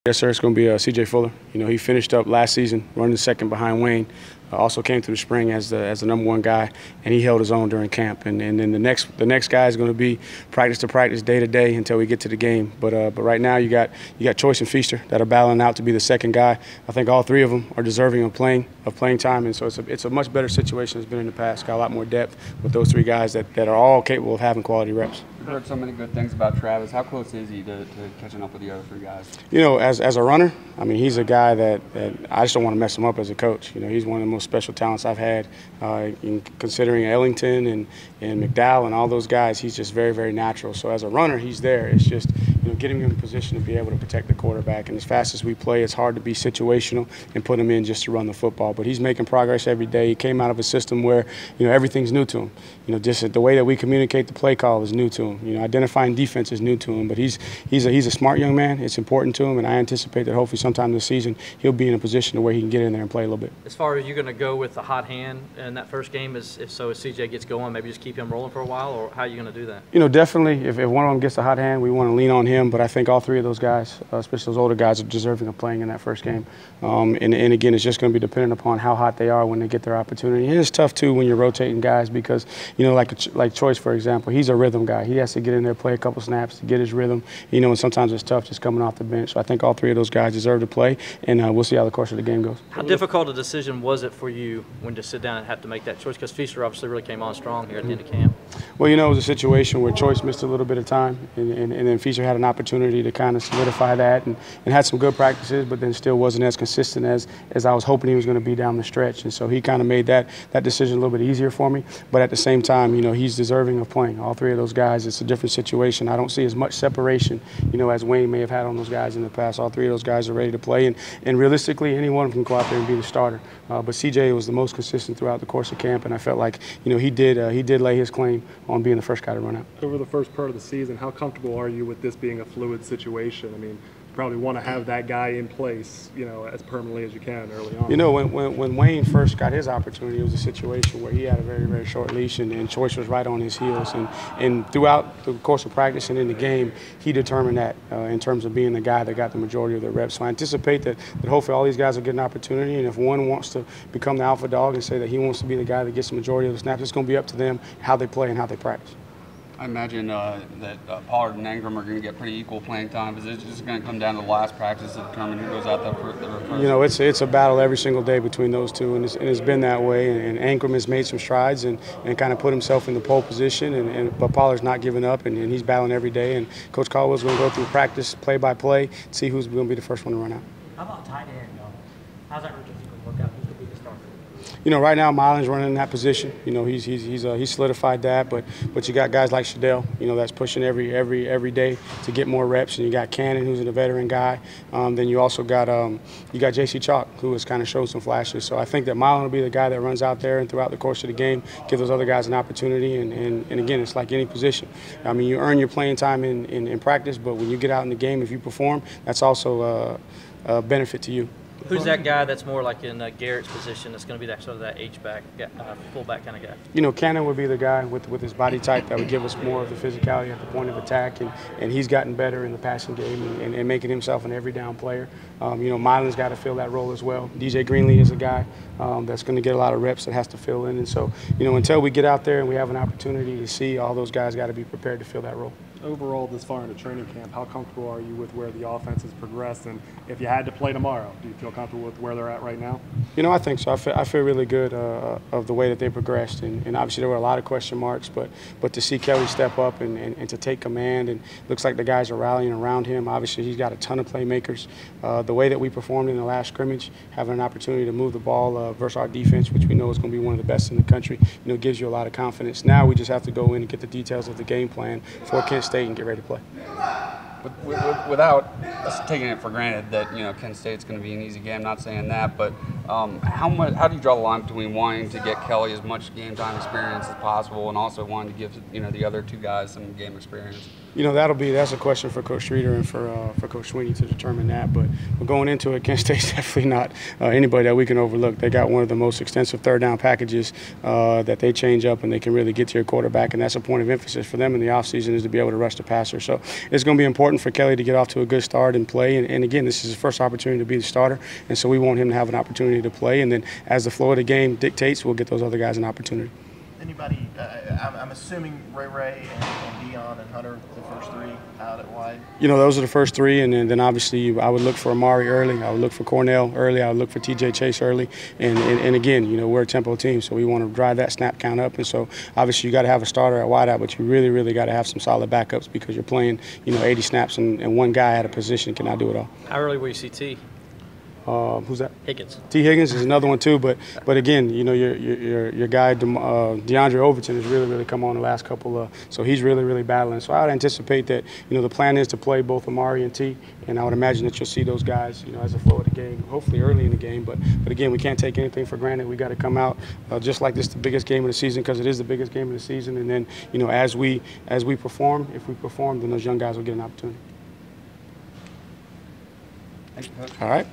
Yes, sir. It's going to be C.J. Fuller. You know, he finished up last season running second behind Wayne. Also came through the spring as the #1 guy, and he held his own during camp. And then the next guy is going to be practice to practice, day to day until we get to the game. But right now you got Choice and Feaster that are battling out to be the second guy. I think all three of them are deserving of playing time, and so it's a much better situation than it's been in the past. Got a lot more depth with those three guys that are all capable of having quality reps. We've heard so many good things about Travis. How close is he to catching up with the other three guys? You know, as a runner, I mean, he's a guy that I just don't want to mess him up as a coach. You know, he's one of the most special talents I've had. In considering Ellington and McDowell and all those guys, he's just very, very natural. So as a runner, he's there. It's just, you know, getting him in position to be able to protect the quarterback. And as fast as we play, it's hard to be situational and put him in just to run the football. But he's making progress every day. He came out of a system where, you know, everything's new to him. You know, just the way that we communicate the play call is new to him. You know, identifying defense is new to him. But he's a smart young man. It's important to him, and I anticipate that hopefully sometime this season he'll be in a position to where he can get in there and play a little bit. As far as you're going to go with the hot hand in that first game, if CJ gets going, maybe just keep him rolling for a while, or how are you going to do that? You know, definitely, if one of them gets a hot hand, we want to lean on him. But I think all three of those guys, especially those older guys, are deserving of playing in that first game. And again, it's just going to be dependent upon how hot they are when they get their opportunity. And it's tough too when you're rotating guys because, you know, like Choice, for example, he's a rhythm guy. He has to get in there, play a couple snaps to get his rhythm. You know, and sometimes it's tough just coming off the bench. So I think all three of those guys deserve to play, and we'll see how the course of the game goes. How difficult a decision was it for you when to sit down and have to make that choice? Because Feaster obviously really came on strong here at the end of camp. Well, you know, it was a situation where Choice missed a little bit of time, and then Feaster had an opportunity to kind of solidify that and had some good practices, but then still wasn't as consistent as I was hoping he was going to be down the stretch. And so he kind of made that decision a little bit easier for me. But at the same time, you know, he's deserving of playing. All three of those guys, it's a different situation. I don't see as much separation, you know, as Wayne may have had on those guys in the past. All three of those guys are ready to play, and realistically, any one of them can go out there and be the starter. But CJ was the most consistent throughout the course of camp, and I felt like, you know, he did lay his claim on being the first guy to run out. Over the first part of the season, how comfortable are you with this being a fluid situation? I mean, you probably want to have that guy in place, you know, as permanently as you can early on. You know, when Wayne first got his opportunity, it was a situation where he had a very, very short leash, and Choice was right on his heels. And throughout the course of practice and in the game, he determined that in terms of being the guy that got the majority of the reps. So I anticipate that hopefully all these guys will get an opportunity, and if one wants to become the alpha dog and say that he wants to be the guy that gets the majority of the snaps, it's going to be up to them how they play and how they practice. I imagine that Pollard and Ingram are going to get pretty equal playing time. Is it just going to come down to the last practice to determine who goes out there for the first? You know, it's a battle every single day between those two, and it's been that way. And Ingram has made some strides and kind of put himself in the pole position, but Pollard's not giving up, and he's battling every day. And Coach Caldwell's going to go through practice, play by play, see who's going to be the first one to run out. How about tight end? How's that rotation going to work out? Who's going to be the starter? You know, right now Mylan's running in that position. You know, he's solidified that, but you got guys like Shadell, you know, that's pushing every day to get more reps, and you got Cannon, who's a veteran guy. Then you also got J.C. Chalk, who has kind of shown some flashes. So I think that Mylan will be the guy that runs out there and throughout the course of the game give those other guys an opportunity. And again, it's like any position. I mean, you earn your playing time in practice, but when you get out in the game, if you perform, that's also a benefit to you. Who's that guy that's more like in Garrett's position that's going to be that sort of that H-back, fullback kind of guy? You know, Cannon would be the guy with his body type that would give us more of the physicality at the point of attack, and he's gotten better in the passing game and making himself an every down player. You know, Mylan's got to fill that role as well. DJ Greenlee is a guy that's going to get a lot of reps that has to fill in, and so, you know, until we get out there and we have an opportunity to see, all those guys got to be prepared to fill that role. Overall, this far into training camp, how comfortable are you with where the offense has progressed? And if you had to play tomorrow, do you feel comfortable with where they're at right now? You know, I think so. I feel really good of the way that they progressed. And obviously there were a lot of question marks, but to see Kelly step up and to take command, and looks like the guys are rallying around him. Obviously he's got a ton of playmakers. The way that we performed in the last scrimmage, having an opportunity to move the ball versus our defense, which we know is going to be one of the best in the country, you know, gives you a lot of confidence. Now we just have to go in and get the details of the game plan for Kent State and get ready to play. Without us taking it for granted that, you know, Kent State's going to be an easy game, not saying that, but How do you draw the line between wanting to get Kelly as much game time experience as possible and also wanting to give the other two guys some game experience? That's a question for Coach Streeter and for Coach Sweeney to determine that. But going into it, Kent State's definitely not anybody that we can overlook. They got one of the most extensive third down packages that they change up, and they can really get to your quarterback, and that's a point of emphasis for them in the offseason is to be able to rush the passer. So it's going to be important for Kelly to get off to a good start and play. And again, this is his first opportunity to be the starter, and so we want him to have an opportunity to play. And then as the flow of the game dictates, we'll get those other guys an opportunity. Anybody, I'm assuming Ray and Dion and Hunter, the first three out at wide? Those are the first three, and then obviously I would look for Amari early. I would look for Cornell early. I would look for TJ Chase early. And again, we're a tempo team, so we want to drive that snap count up. And so obviously you got to have a starter at wide out, but you really, really got to have some solid backups because you're playing, 80 snaps and one guy at a position cannot do it all. How early will you see T? Who's that? Higgins. T. Higgins is another one too, but again, your guy DeAndre Overton has really come on the last couple so he's really battling. So I would anticipate that the plan is to play both Amari and T, and I would imagine that you'll see those guys as a flow of the game, hopefully early in the game. But again, we can't take anything for granted. We got to come out just like this is the biggest game of the season because it is the biggest game of the season, and then as we perform, if we perform, then those young guys will get an opportunity. Thank you, Coach. All right.